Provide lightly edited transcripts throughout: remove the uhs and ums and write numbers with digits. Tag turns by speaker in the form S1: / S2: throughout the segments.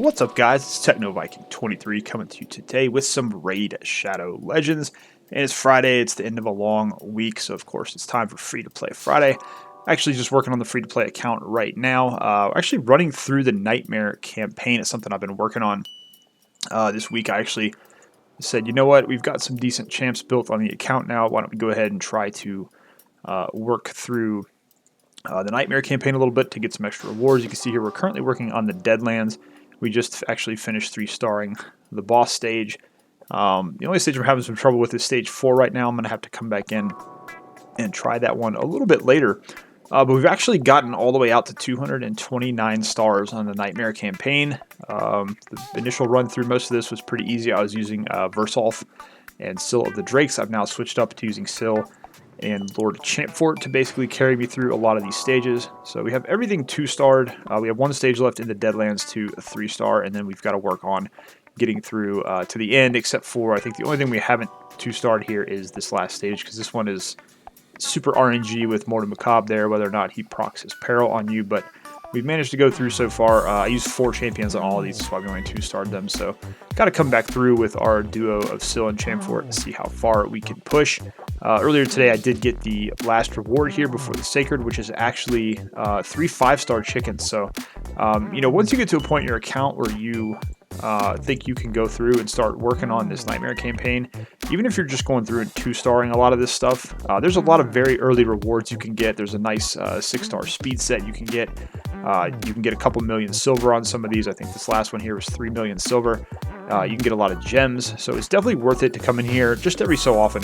S1: What's up, guys? It's TechnoViking23 coming to you today with some Raid Shadow Legends. And it's Friday, it's the end of a long week, so of course it's time for Free-to-Play Friday. Actually just working on the free-to-play account right now. Actually running through the Nightmare campaign is something I've been working on this week. I actually said, you know what, we've got some decent champs built on the account now. Why don't we go ahead and try to work through the Nightmare campaign a little bit to get some extra rewards. You can see here we're currently working on the Deadlands. We just actually finished 3-starring the boss stage. The only stage we're having some trouble with is stage 4 right now. I'm going to have to come back in and try that one a little bit later. But we've actually gotten all the way out to 229 stars on the Nightmare campaign. The initial run through most of this was pretty easy. I was using Versolf and Sill of the Drakes. I've now switched up to using Sill and Lord Champfort to basically carry me through a lot of these stages. So we have everything 2-starred. We have one stage left in the Deadlands to a 3-star, and then we've got to work on getting through to the end, except for I think the only thing we haven't 2-starred here is this last stage, because this one is super RNG with Mortem Macabre there, whether or not he procs his peril on you, but we've managed to go through so far. I used 4 champions on all of these, so I've only 2-starred them, so got to come back through with our duo of Sill and Champfort and see how far we can push. Earlier today, I did get the last reward here before the Sacred, which is actually 3 5-star chickens. So, you know, once you get to a point in your account where you think you can go through and start working on this Nightmare campaign, even if you're just going through and 2-starring a lot of this stuff, there's a lot of very early rewards you can get. There's a nice 6-star speed set you can get. You can get a couple million silver on some of these. I think this last one here was 3 million silver. You can get a lot of gems, so it's definitely worth it to come in here just every so often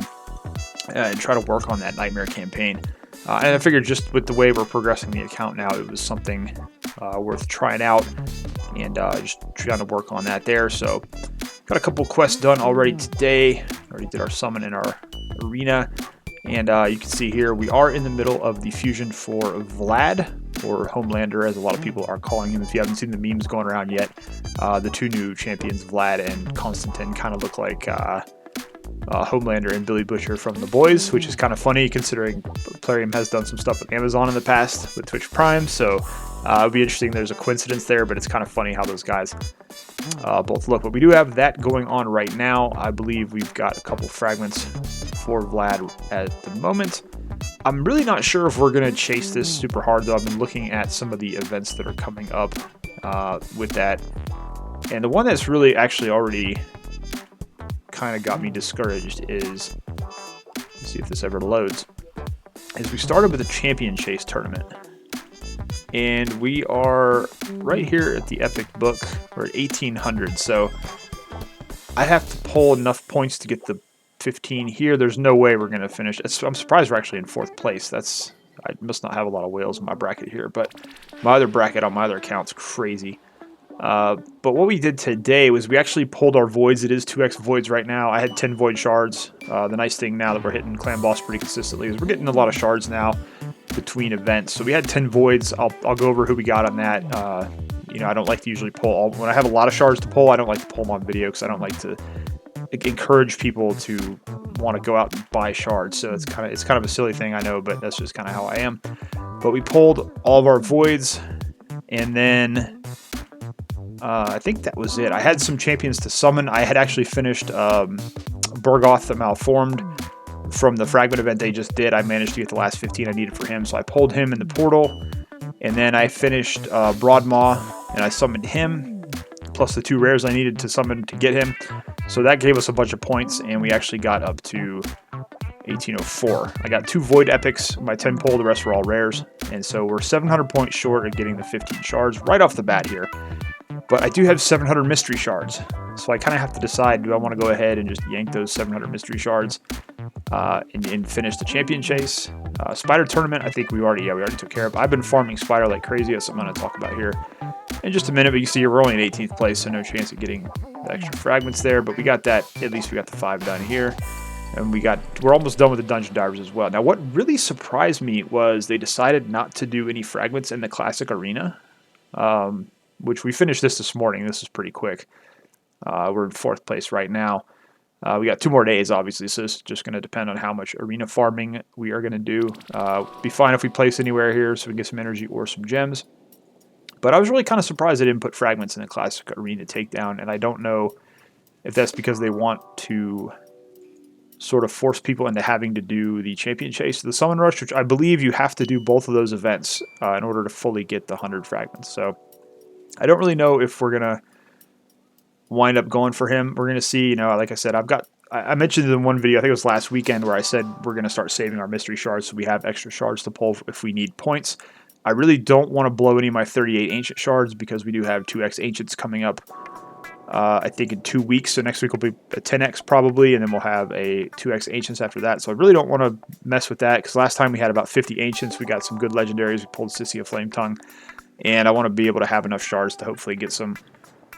S1: and try to work on that Nightmare campaign. And I figured just with the way we're progressing the account now, it was something worth trying out and just trying to work on that there. So got a couple quests done already today. Already did our summon in our arena. And you can see here we are in the middle of the fusion for Vlad, or Homelander as a lot of people are calling him if you haven't seen the memes going around yet. The 2 new champions, Vlad and Constantine, kind of look like Homelander and Billy Butcher from The Boys, which is kind of funny considering Plarium has done some stuff with Amazon in the past with Twitch Prime, so it would be interesting. There's a coincidence there, but it's kind of funny how those guys both look. But we do have that going on right now. I believe we've got a couple fragments for Vlad at the moment. I'm really not sure if we're going to chase this super hard, though. I've been looking at some of the events that are coming up with that, and the one that's really actually already kind of got me discouraged is, let's see if this ever loads, is we started with a champion chase tournament, and we are right here at the epic book. We're at 1800, so I have to pull enough points to get the 15 here. There's no way we're going to finish. I'm surprised we're actually in 4th place. I must not have a lot of whales in my bracket here, but my other bracket on my other account's crazy. But what we did today was we actually pulled our voids. It is 2x voids right now. I had 10 void shards. The nice thing now that we're hitting clan boss pretty consistently is we're getting a lot of shards now between events. So we had 10 voids. I'll go over who we got on that. You know, I don't like to usually pull all. When I have a lot of shards to pull, I don't like to pull them on video because I don't like to encourage people to want to go out and buy shards. So it's kind of a silly thing, I know, but that's just kind of how I am. But we pulled all of our voids, and then I think that was it. I had some champions to summon. I had actually finished Burgoth the Malformed from the fragment event they just did. I managed to get the last 15 I needed for him, so I pulled him in the portal, and then I finished Broadmaw, and I summoned him, plus the 2 rares I needed to summon to get him. So that gave us a bunch of points, and we actually got up to 1804. I got 2 Void Epics, my 10 pull, the rest were all rares, and so we're 700 points short of getting the 15 shards right off the bat here. But I do have 700 mystery shards, so I kind of have to decide, do I want to go ahead and just yank those 700 mystery shards and finish the champion chase? Spider tournament, I think we already took care of. I've been farming Spider like crazy. That's something I'm going to talk about here in just a minute, but you see we're only in 18th place, so no chance of getting the extra fragments there, but we got that. At least we got the 5 done here, and we're almost done with the dungeon divers as well. Now, what really surprised me was they decided not to do any fragments in the classic arena, which we finished this morning. This is pretty quick. We're in 4th place right now. We got 2 more days, obviously, so it's just going to depend on how much arena farming we are going to do. Be fine if we place anywhere here so we can get some energy or some gems. But I was really kind of surprised they didn't put fragments in the Classic Arena takedown, and I don't know if that's because they want to sort of force people into having to do the Champion Chase, the Summon Rush, which I believe you have to do both of those events in order to fully get the 100 fragments. So I don't really know if we're going to wind up going for him. We're going to see, like I said, I mentioned in one video, I think it was last weekend, where I said we're going to start saving our mystery shards so we have extra shards to pull if we need points. I really don't want to blow any of my 38 ancient shards because we do have 2x ancients coming up, I think in 2 weeks. So next week will be a 10x probably, and then we'll have a 2x ancients after that. So I really don't want to mess with that because last time we had about 50 ancients. We got some good legendaries. We pulled Sissia Flame Tongue, and I want to be able to have enough shards to hopefully get some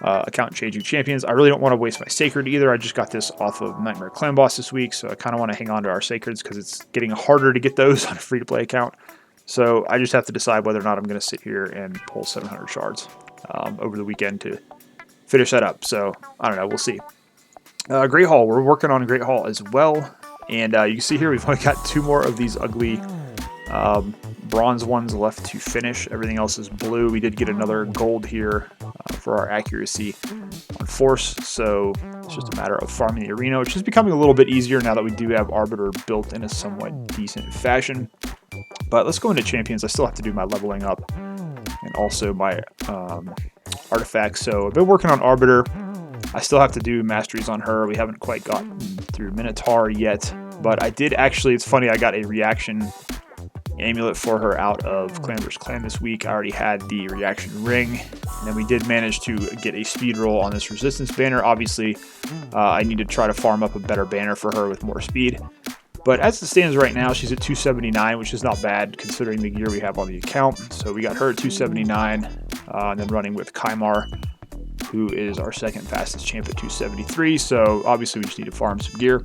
S1: account changing champions. I really don't want to waste my Sacred either. I just got this off of Nightmare Clan Boss this week, so I kind of want to hang on to our Sacreds because it's getting harder to get those on a free-to-play account. So I just have to decide whether or not I'm going to sit here and pull 700 shards over the weekend to finish that up. So I don't know. We'll see. Great Hall. We're working on Great Hall as well. And you can see here we've only got 2 more of these ugly bronze ones left to finish. Everything else is blue. We did get another gold here for our accuracy on Force. So it's just a matter of farming the arena, which is becoming a little bit easier now that we do have Arbiter built in a somewhat decent fashion. But let's go into champions. I still have to do my leveling up and also my artifacts. So I've been working on Arbiter. I still have to do masteries on her. We haven't quite gotten through Minotaur yet. But I did actually, it's funny, I got a reaction amulet for her out of Clan vs. Clan this week. I already had the reaction ring. And then we did manage to get a speed roll on this resistance banner. Obviously, I need to try to farm up a better banner for her with more speed. But as it stands right now, she's at 279, which is not bad considering the gear we have on the account. So we got her at 279, and then running with Kaimar, who is our second fastest champ at 273. So obviously we just need to farm some gear.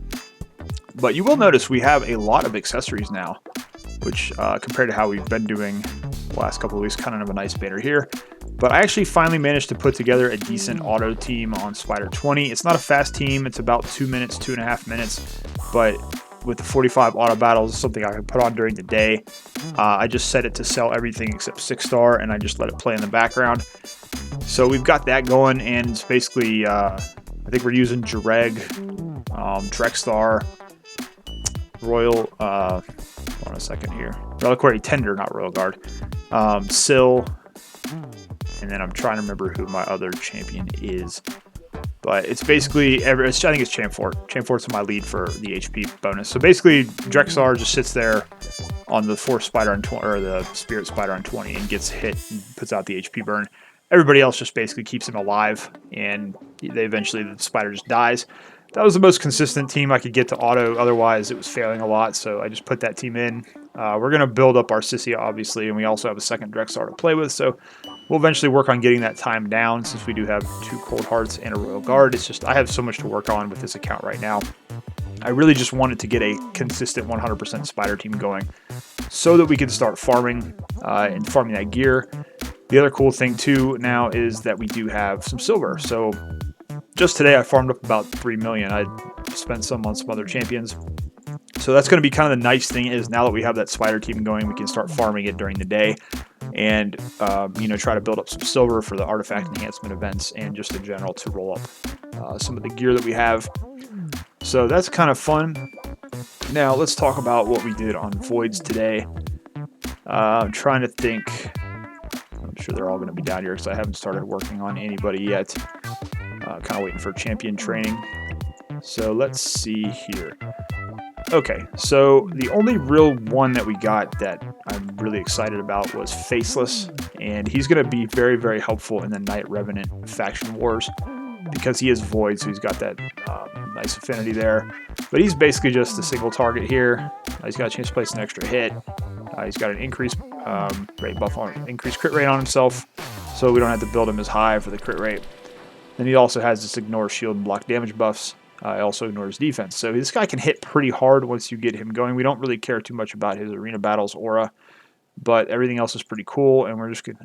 S1: But you will notice we have a lot of accessories now, which compared to how we've been doing the last couple of weeks, kind of a nice banner here. But I actually finally managed to put together a decent auto team on Spider 20. It's not a fast team. It's about 2 minutes, 2.5 minutes. But with the 45 auto battles, something I can put on during the day. I just set it to sell everything except 6-star, and I just let it play in the background. So we've got that going, and it's basically, I think we're using Jareg, Drexstar, Royal, hold on a second here, Reliquary Tender, not Royal Guard, Syl, and then I'm trying to remember who my other champion is. But it's basically, I think it's Champfort. Champfort's my lead for the HP bonus. So basically, Drexstar just sits there on the Force Spider on 20, or the Spirit Spider on 20, and gets hit and puts out the HP burn. Everybody else just basically keeps him alive, and eventually the Spider just dies. That was the most consistent team I could get to auto. Otherwise, it was failing a lot, so I just put that team in. We're going to build up our Sissia, obviously, and we also have a second Drexstar to play with, so we'll eventually work on getting that time down since we do have 2 Cold Hearts and a Royal Guard. It's just I have so much to work on with this account right now. I really just wanted to get a consistent 100% Spider team going so that we can start farming and farming that gear. The other cool thing, too, now is that we do have some silver, so just today I farmed up about 3 million. I spent some on some other champions. So that's going to be kind of the nice thing is now that we have that Spider team going, we can start farming it during the day and, try to build up some silver for the artifact enhancement events and just in general to roll up some of the gear that we have. So that's kind of fun. Now let's talk about what we did on Voids today. I'm trying to think. I'm sure they're all going to be down here because I haven't started working on anybody yet. Kind of waiting for champion training. So let's see here. Okay, so the only real one that we got that I'm really excited about was Faceless, and he's going to be very, very helpful in the Knight Revenant faction wars because he is Void, so he's got that nice affinity there. But he's basically just a single target here. He's got a chance to place an extra hit. He's got an increased rate buff on increased crit rate on himself, so we don't have to build him as high for the crit rate. Then he also has this ignore shield and block damage buffs. It also ignores defense. So this guy can hit pretty hard once you get him going. We don't really care too much about his arena battles aura, but everything else is pretty cool, and we're just going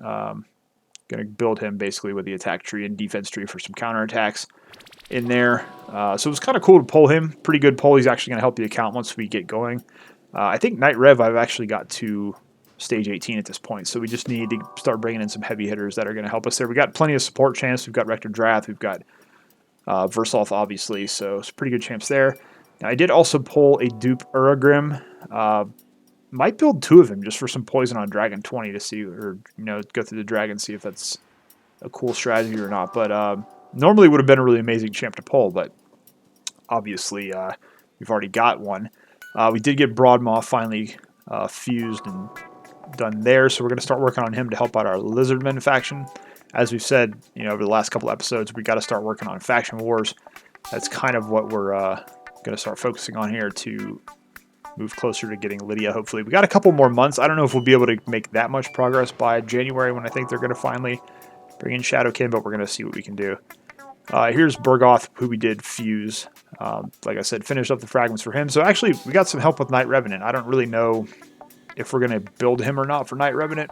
S1: to build him basically with the attack tree and defense tree for some counterattacks in there. So it was kind of cool to pull him. Pretty good pull. He's actually going to help the account once we get going. I think Knight Rev I've actually got to stage 18 at this point, so we just need to start bringing in some heavy hitters that are going to help us there. We got plenty of support champs. We've got Rector Drath. We've got Versolf, obviously, so it's pretty good champs there. Now, I did also pull a dupe Uragrim. Might build 2 of him just for some poison on Dragon 20 to see, or go through the dragon, see if that's a cool strategy or not. But normally would have been a really amazing champ to pull, but obviously we've already got one. We did get Broadmaw finally fused and done there, so we're going to start working on him to help out our Lizardmen faction. As we've said, over the last couple episodes, we got to start working on faction wars. That's kind of what we're going to start focusing on here to move closer to getting Lydia, hopefully. We got a couple more months. I don't know if we'll be able to make that much progress by January when I think they're going to finally bring in Shadowkin, but we're going to see what we can do. Here's Burgoth, who we did fuse. Like I said, finished up the fragments for him. So actually, we got some help with Night Revenant. I don't really know if we're going to build him or not for Night Revenant,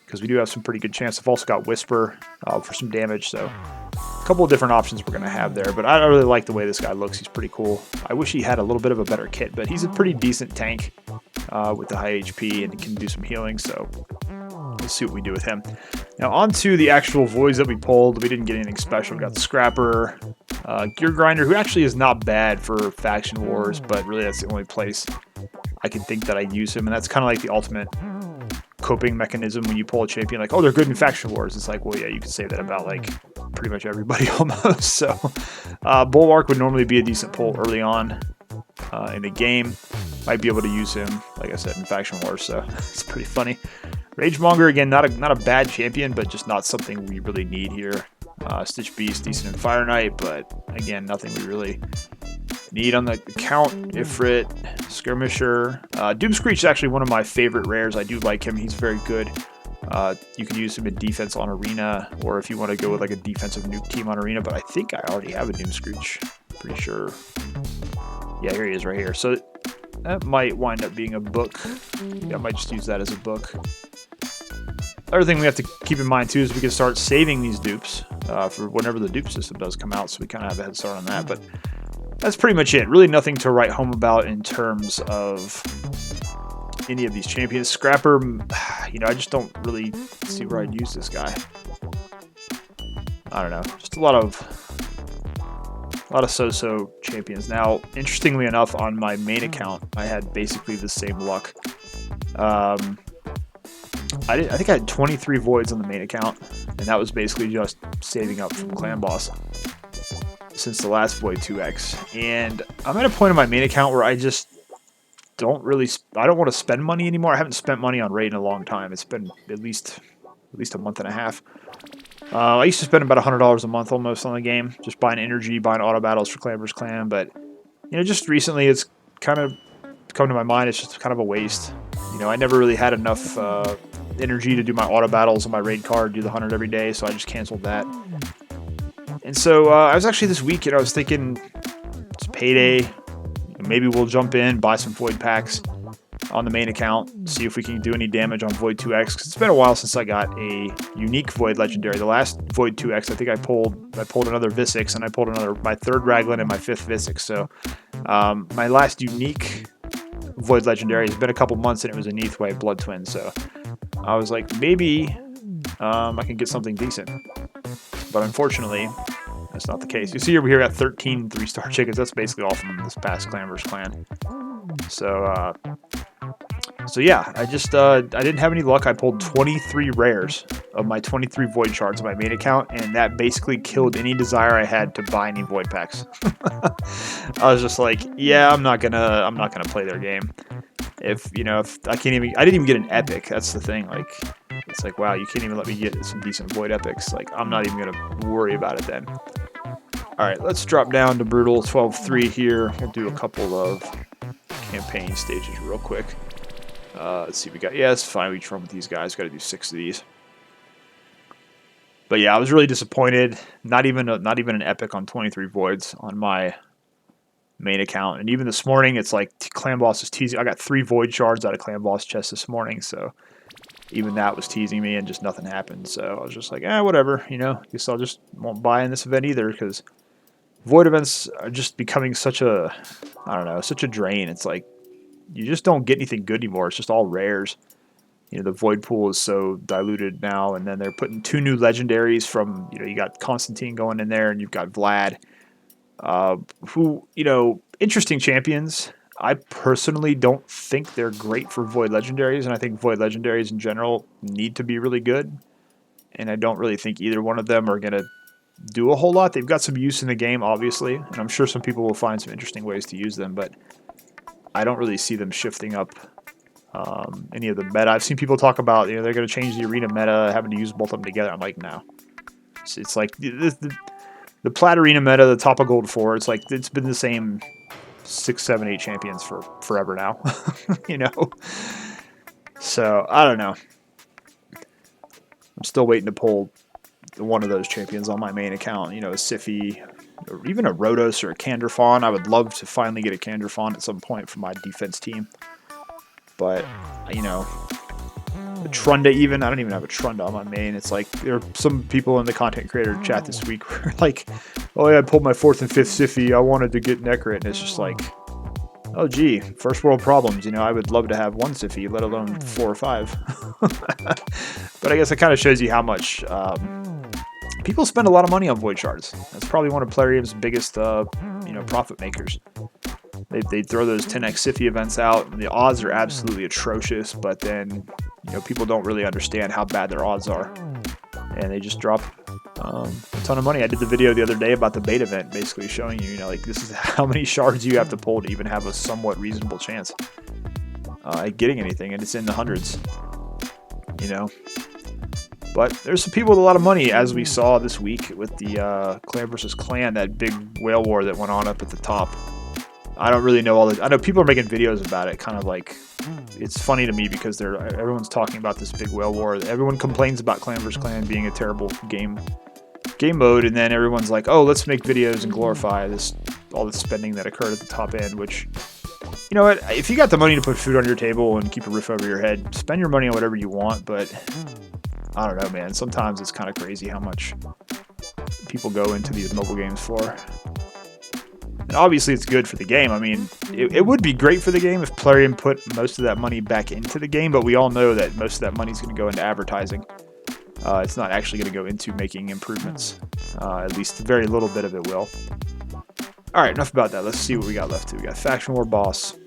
S1: because we do have some pretty good chance. I've also got Whisper for some damage, so a couple of different options we're going to have there. But I really like the way this guy looks. He's pretty cool. I wish he had a little bit of a better kit, but he's a pretty decent tank with the high HP and can do some healing, so let's see what we do with him. Now on to the actual voids that we pulled. We didn't get anything special. We got the Scrapper, Gear Grinder, who actually is not bad for faction wars, but really that's the only place I can think that I use him, and that's kind of like the ultimate coping mechanism when you pull a champion. Like, oh, they're good in faction wars. It's like, well, yeah, you can say that about like pretty much everybody almost. So Bulwark would normally be a decent pull early on in the game. Might be able to use him, like I said, in faction wars, so it's pretty funny. Ragemonger, again, not a bad champion, but just not something we really need here. Stitch Beast, decent in Fire Knight, but again, nothing we really need on the account. Ifrit, Skirmisher. Doom Screech is actually one of my favorite rares. I do like him. He's very good. You can use him in defense on Arena, or if you want to go with like a defensive nuke team on Arena, but I think I already have a Doom Screech. Pretty sure. Yeah, here he is right here. So that might wind up being a book. Yeah, I might just use that as a book. Other thing we have to keep in mind too is we can start saving these dupes for whenever the dupe system does come out, so we kind of have a head start on that. But that's pretty much it. Really nothing to write home about in terms of any of these champions. Scrapper, I just don't really see where I'd use this guy. I don't know. Just a lot of so-so champions. Now, interestingly enough, on my main account, I had basically the same luck. I think I had 23 voids on the main account, and that was basically just saving up from Clan Boss since the last Void 2X. And I'm at a point on my main account where I just don't want to spend money anymore. I haven't spent money on raid in a long time. It's been at least a month and a half. I used to spend about $100 a month almost on the game, just buying energy, buying auto battles for Clan vs. Clan. But just recently, it's kind of come to my mind. It's just kind of a waste. I never really had enough energy to do my auto battles on my raid card, do the 100 every day, so I just canceled that. And so I was actually this week, I was thinking it's payday. Maybe we'll jump in, buy some void packs on the main account, see if we can do any damage on Void 2X, because it's been a while since I got a unique Void Legendary. The last Void 2X, I think I pulled another Visix, and I pulled my third Raglan and my fifth Visix. So my last unique Void Legendary has been a couple months, and it was a Neathway Blood Twin. So I was like, maybe I can get something decent. But unfortunately, that's not the case. You see over here, we got 13 3-star chickens. That's basically all from this past Clan vs. Clan. So yeah, I didn't have any luck. I pulled 23 rares of my 23 void shards on my main account, and that basically killed any desire I had to buy any void packs. I was just like, yeah, I'm not gonna play their game. If I didn't even get an epic. That's the thing. Like, it's like, wow, you can't even let me get some decent void epics. Like, I'm not even gonna worry about it then. All right, let's drop down to Brutal 12-3 here. We'll do a couple of campaign stages real quick. Let's see, it's fine. We run with these guys. Got to do 6 of these. But yeah, I was really disappointed. Not even an epic on 23 voids on my main account. And even this morning, it's like Clan Boss is teasing. I got 3 void shards out of Clan Boss chest this morning, so even that was teasing me, and just nothing happened. So I was just like, whatever. Guess I'll just won't buy in this event either, because void events are just becoming such a drain. It's like, you just don't get anything good anymore. It's just all rares. the void pool is so diluted now, and then they're putting 2 new legendaries from, you got Constantine going in there, and you've got Vlad, who, interesting champions. I personally don't think they're great for void legendaries, and I think void legendaries in general need to be really good, and I don't really think either one of them are going to do a whole lot. They've got some use in the game, obviously, and I'm sure some people will find some interesting ways to use them, but I don't really see them shifting up any of the meta. I've seen people talk about, they're going to change the arena meta, having to use both of them together. I'm like, no. It's like the plat arena meta, the top of gold 4. It's like it's been the same 6, 7, 8 champions for forever now. So I don't know. I'm still waiting to pull one of those champions on my main account. A Sify, or even a Rotos or a Kanderfawn. I would love to finally get a Kanderfawn at some point for my defense team. But, a Trunda even. I don't even have a Trunda on my main. It's like, there are some people in the content creator chat this week who are like, oh yeah, I pulled my 4th and 5th Sify. I wanted to get Necrit. And it's just like, oh gee, first world problems. I would love to have 1 Sify, let alone 4 or 5. But I guess it kind of shows you how much people spend a lot of money on void shards. That's probably one of Plarium's biggest, profit makers. They throw those 10x Sify events out, and the odds are absolutely atrocious, but then, people don't really understand how bad their odds are, and they just drop a ton of money. I did the video the other day about the bait event, basically showing you, like, this is how many shards you have to pull to even have a somewhat reasonable chance at getting anything, and it's in the hundreds, But there's some people with a lot of money, as we saw this week with the clan versus clan, that big whale war that went on up at the top. I don't really know all the. I know people are making videos about it, kind of like, it's funny to me because everyone's talking about this big whale war. Everyone complains about clan versus clan being a terrible game mode, and then everyone's like, oh, let's make videos and glorify all the spending that occurred at the top end. Which, you know what? If you got the money to put food on your table and keep a roof over your head, spend your money on whatever you want. But I don't know, man. Sometimes it's kind of crazy how much people go into these mobile games for. And obviously it's good for the game. I mean, it would be great for the game if Plarium put most of that money back into the game, but we all know that most of that money is going to go into advertising. It's not actually going to go into making improvements. At least very little bit of it will. Alright, enough about that. Let's see what we got left. We got Faction War Boss,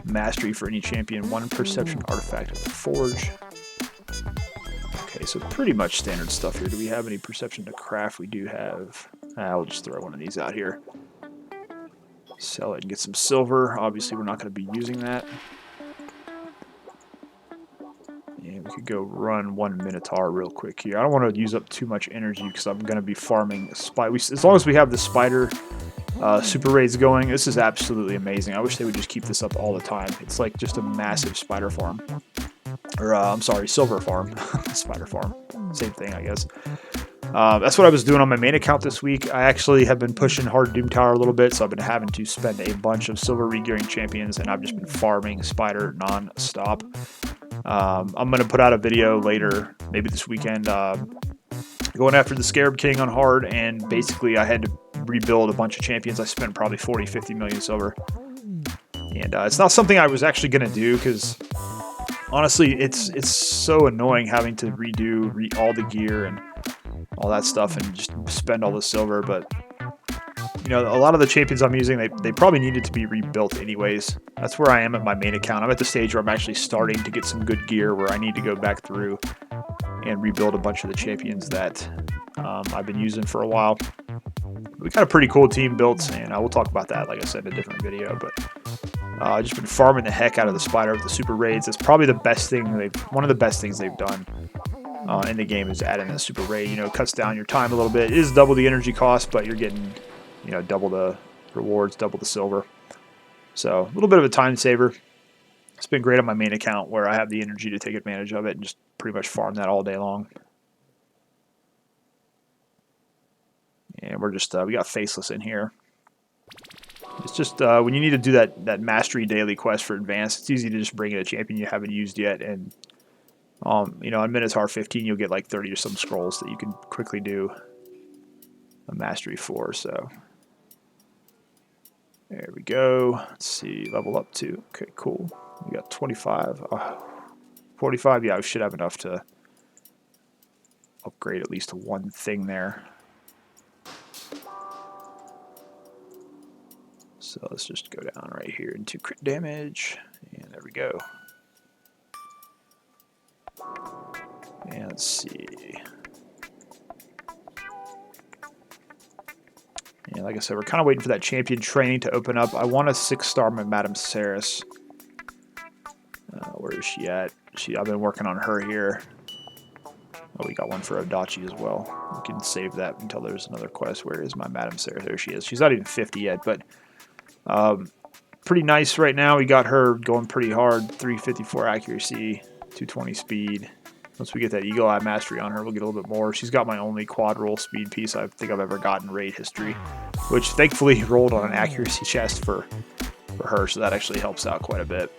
S1: Mastery for any champion, 1 Perception Artifact of the Forge. Okay, so pretty much standard stuff here. Do we have any Perception to craft? We do have. We'll just throw one of these out here. Sell it and get some silver. Obviously, we're not going to be using that. And we could go run 1 Minotaur real quick here. I don't want to use up too much energy because I'm going to be farming spider. As long as we have the spider super raids going, this is absolutely amazing. I wish they would just keep this up all the time. It's like just a massive spider farm. Or, I'm sorry, silver farm. Spider farm. Same thing, I guess. That's what I was doing on my main account this week. I actually have been pushing hard Doom Tower a little bit, so I've been having to spend a bunch of silver regearing champions, and I've just been farming Spider non-stop. I'm going to put out a video later, maybe this weekend, going after the Scarab King on hard, and basically I had to rebuild a bunch of champions. I spent probably 40, 50 million silver. And it's not something I was actually going to do, because honestly, it's so annoying having to redo all the gear and all that stuff and just spend all the silver. But a lot of the champions I'm using, they probably needed to be rebuilt anyways. That's where I am at my main account. I'm at the stage where I'm actually starting to get some good gear, where I need to go back through and rebuild a bunch of the champions that I've been using for a while. We got a pretty cool team built, and I will talk about that, like I said, in a different video. But I've just been farming the heck out of the spider with the super raids. That's probably the best thing one of the best things they've done in the game is adding a super raid. It cuts down your time a little bit. It is double the energy cost, but you're getting double the rewards, double the silver. So a little bit of a time saver. It's been great on my main account, where I have the energy to take advantage of it and just pretty much farm that all day long. And we're just we got Faceless in here. It's just when you need to do that mastery daily quest for advanced, it's easy to just bring in a champion you haven't used yet, and on Minotaur 15 you'll get like 30 or some scrolls that you can quickly do a mastery for. So there we go. Let's see, level up to. Okay, cool. We got 25. 45. Yeah, we should have enough to upgrade at least one thing there. So let's just go down right here into crit damage, and there we go. And let's see. And like I said, we're kind of waiting for that champion training to open up. I want a 6-star Madame Saris. Where is she at? I've been working on her here. Oh, we got one for Odachi as well. We can save that until there's another quest. Where is my Madame Saris? There she is. She's not even 50 yet, but pretty nice right now. We got her going pretty hard. 354 accuracy, 220 speed. Once we get that Eagle Eye Mastery on her, we'll get a little bit more. She's got my only quad roll speed piece I think I've ever gotten in raid history, which thankfully rolled on an accuracy chest for her, so that actually helps out quite a bit.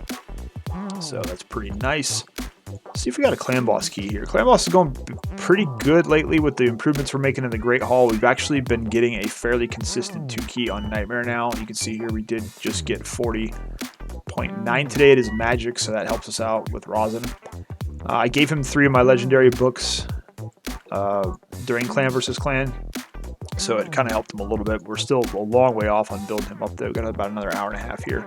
S1: So that's pretty nice. Let's see if we got a clan boss key here. Clan boss is going pretty good lately with the improvements we're making in the Great Hall. We've actually been getting a fairly consistent 2 key on Nightmare now. You can see here we did just get 40.9 today. It is magic, so that helps us out with rosin. I gave him 3 of my legendary books during clan versus clan, so it kind of helped him a little bit. We're still a long way off on building him up though. We've got about another hour and a half here.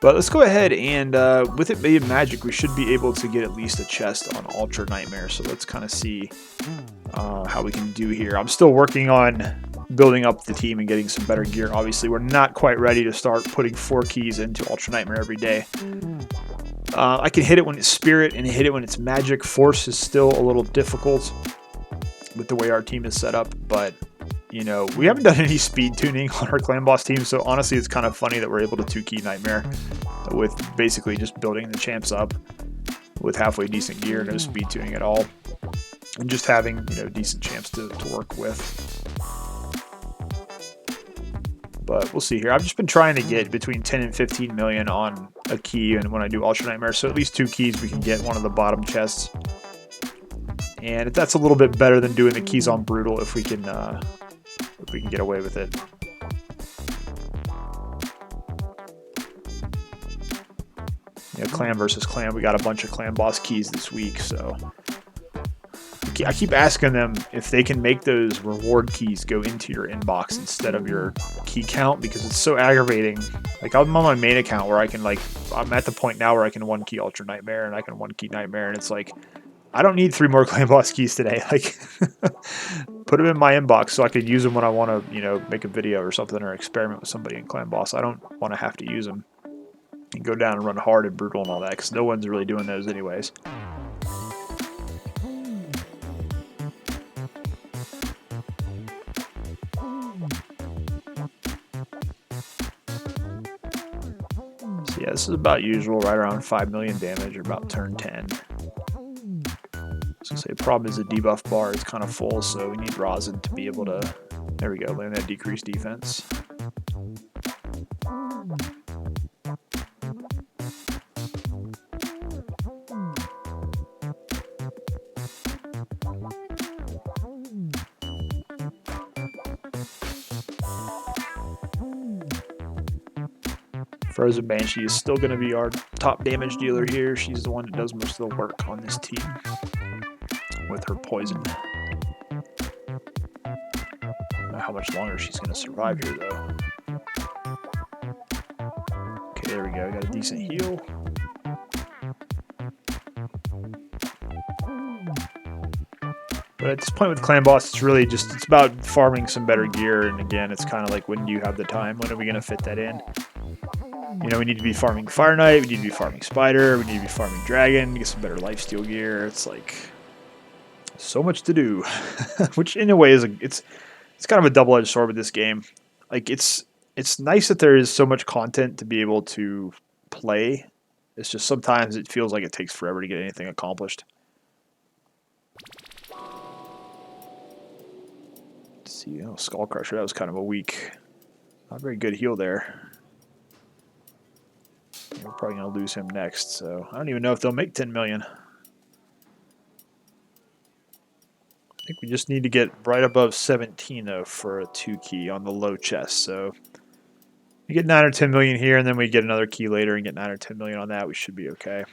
S1: But let's go ahead and with it being magic, we should be able to get at least a chest on Ultra Nightmare. So let's kind of see how we can do here. I'm still working on building up the team and getting some better gear. Obviously, we're not quite ready to start putting 4 keys into Ultra Nightmare every day. I can hit it when it's Spirit and hit it when it's Magic. Force is still a little difficult with the way our team is set up, but you know, we haven't done any speed tuning on our clan boss team, so honestly it's kind of funny that we're able to 2-key Nightmare with basically just building the champs up with halfway decent gear, no speed tuning at all, and just having, you know, decent champs to work with. But we'll see here. I've just been trying to get between 10 and 15 million on a key, and when I do Ultra Nightmare, so at least 2 keys we can get one of the bottom chests. And that's a little bit better than doing the keys on Brutal if we can get away with it. Yeah, clan versus clan. We got a bunch of clan boss keys this week, so I keep asking them if they can make those reward keys go into your inbox instead of your key count, because it's so aggravating. Like, I'm on my main account where I can, like, I'm at the point now where I can 1-key Ultra Nightmare and I can 1-key Nightmare, and it's like, I don't need 3 more clan boss keys today. Like, put them in my inbox so I could use them when I want to, you know, make a video or something or experiment with somebody in clan boss. I don't want to have to use them and go down and run hard and brutal and all that, because no one's really doing those anyways. So yeah, this is about usual, right around 5 million damage or about turn 10. So say the problem is the debuff bar is kind of full, so we need rosin to be able to, there we go, land that decreased defense. Frozen Banshee is still going to be our top damage dealer here. She's the one that does most of the work on this team with her poison. I don't know how much longer she's going to survive here, though. Okay, there we go. Got a decent heal. But at this point with Clan Boss, it's really just, it's about farming some better gear. And again, it's kind of like, when do you have the time? When are we going to fit that in? You know, we need to be farming Fire Knight, we need to be farming Spider, we need to be farming Dragon, get some better lifesteal gear. It's like so much to do, which in a way is it's kind of a double-edged sword with this game. Like, it's nice that there is so much content to be able to play. It's just sometimes it feels like it takes forever to get anything accomplished. Let's see, oh, Skull Crusher, that was kind of a weak, not very good heal there. We're probably going to lose him next, so I don't even know if they'll make 10 million. I think we just need to get right above 17, though, for a 2-key on the low chest. So we get 9 or 10 million here, and then we get another key later and get 9 or 10 million on that. We should be okay.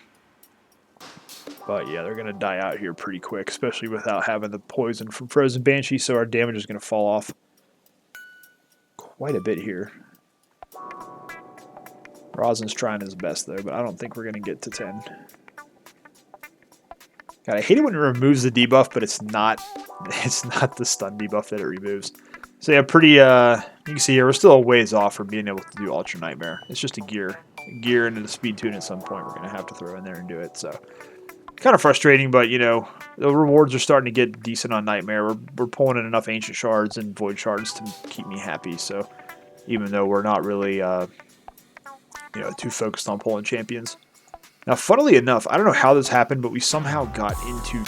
S1: But yeah, they're going to die out here pretty quick, especially without having the poison from Frozen Banshee, so our damage is going to fall off quite a bit here. Rosin's trying his best though, but I don't think we're going to get to 10. God, I hate it when it removes the debuff, but it's not the stun debuff that it removes. So yeah, pretty you can see here we're still a ways off from being able to do Ultra Nightmare. It's just a gear into the speed tune at some point we're going to have to throw in there and do it. So kind of frustrating, but you know, the rewards are starting to get decent on Nightmare. We're pulling in enough Ancient Shards and Void Shards to keep me happy. So even though we're not really you know, too focused on pulling champions. Now, funnily enough, I don't know how this happened, but we somehow got into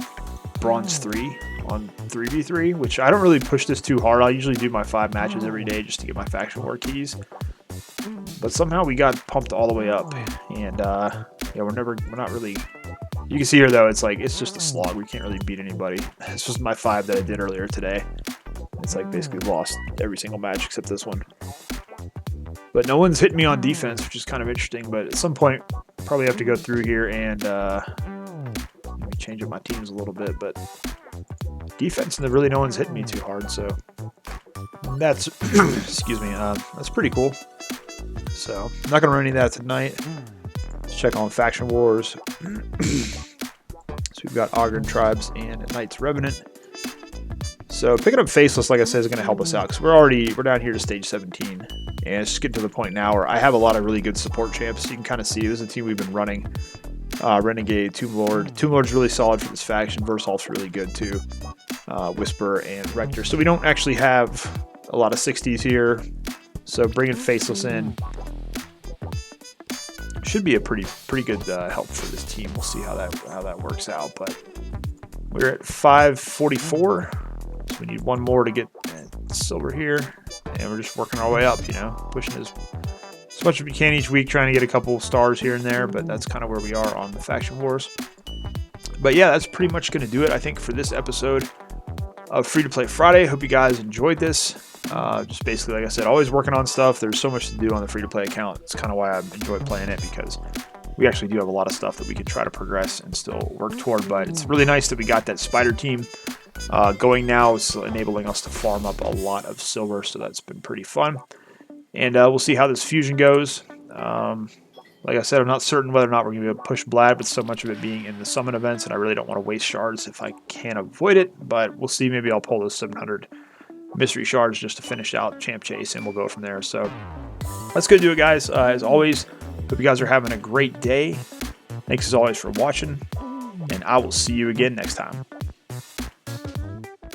S1: Bronze 3 on 3v3, which I don't really push this too hard. I usually do my 5 matches every day just to get my faction war keys. But somehow we got pumped all the way up, and yeah, we're not really. You can see here though, it's just a slog. We can't really beat anybody. This was my 5 that I did earlier today. It's like basically lost every single match except this one. But no one's hitting me on defense, which is kind of interesting. But at some point, probably have to go through here and maybe change up my teams a little bit. But defense, and really no one's hitting me too hard. So that's excuse me, that's pretty cool. So I'm not gonna run any of that tonight. Let's check on faction wars. So we've got Ogren Tribes and Knights Revenant. So picking up Faceless, like I said, is going to help us out because we're down here to stage 17, and it's just getting to the point now where I have a lot of really good support champs. You can kind of see this is a team we've been running. Renegade, Tomb Lord. Tomb Lord's really solid for this faction. Versalt's really good too. Whisper and Rector. So we don't actually have a lot of 60s here. So bringing Faceless in should be a pretty good help for this team. We'll see how that works out. But we're at 544. So we need one more to get silver here, and we're just working our way up, you know, pushing as much as we can each week, trying to get a couple stars here and there, but that's kind of where we are on the faction wars. But yeah, that's pretty much going to do it, I think, for this episode of Free to Play Friday. Hope you guys enjoyed this. Just basically, like I said, always working on stuff. There's so much to do on the Free to Play account. It's kind of why I enjoy playing it, because we actually do have a lot of stuff that we could try to progress and still work toward. But it's really nice that we got that spider team going now. It's enabling us to farm up a lot of silver, so that's been pretty fun. And we'll see how this fusion goes. Like I said, I'm not certain whether or not we're going to be able to push Blad, with so much of it being in the summon events, and I really don't want to waste shards if I can avoid it. But we'll see. Maybe I'll pull those 700 mystery shards just to finish out Champ Chase, and we'll go from there. So that's going to do it, guys. As always, hope you guys are having a great day. Thanks as always for watching, and I will see you again next time.